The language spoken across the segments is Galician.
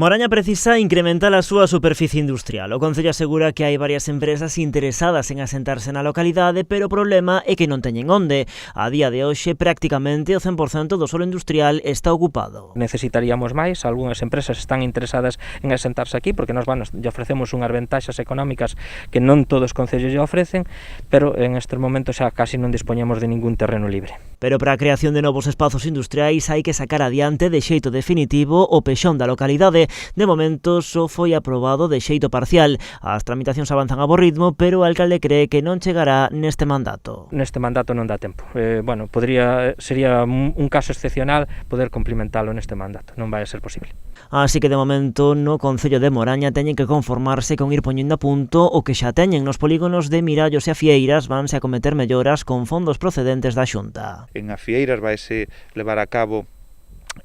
Moraña precisa incrementar a súa superficie industrial. O Concello asegura que hai varias empresas interesadas en asentarse na localidade, pero o problema é que non teñen onde. A día de hoxe, prácticamente o 100% do solo industrial está ocupado. Necesitaríamos máis, algunhas empresas están interesadas en asentarse aquí, porque nós lle ofrecemos unhas ventaxas económicas que non todos os concellos lle ofrecen, pero en estes momentos xa casi non dispoñemos de ningún terreno libre. Pero para a creación de novos espazos industriais hai que sacar adiante de xeito definitivo o pexón da localidade. De momento só foi aprobado de xeito parcial. As tramitacións avanzan a bo ritmo, pero o alcalde cree que non chegará neste mandato. Neste mandato non dá tempo. Sería un caso excepcional poder cumplimentalo neste mandato. Non vai a ser posible. Así que de momento no Concello de Moraña teñen que conformarse con ir poñendo a punto o que xa teñen nos polígonos de Mirallos e Afieiras. Vanse a cometer melloras con fondos procedentes da Xunta. En Afieiras vaise levar a cabo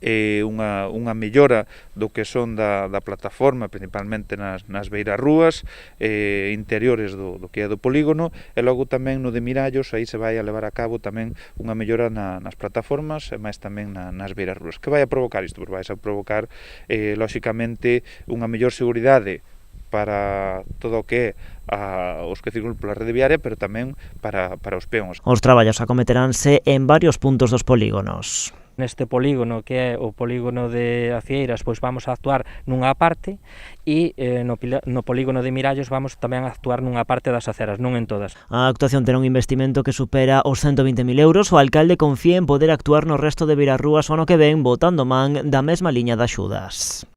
unha mellora do que son da plataforma, principalmente nas beirarrúas interiores do que é do polígono, e logo tamén no de Mirallos aí se vai a levar a cabo tamén unha mellora nas plataformas e máis tamén nas beirarrúas. Que vai a provocar isto? Pois vai a provocar lóxicamente unha mellor seguridade para todo o que é os que circulan pola rede viaria, pero tamén para os peóns. Os traballos acometeránse en varios puntos dos polígonos. Neste polígono, que é o polígono de Afieiras, pois vamos a actuar nunha parte, e no polígono de Mirallos vamos tamén a actuar nunha parte das aceras, non en todas. A actuación terá un investimento que supera os 120.000 euros. O alcalde confía en poder actuar no resto de beirarrúas o ano que ven, botando man da mesma liña de axudas.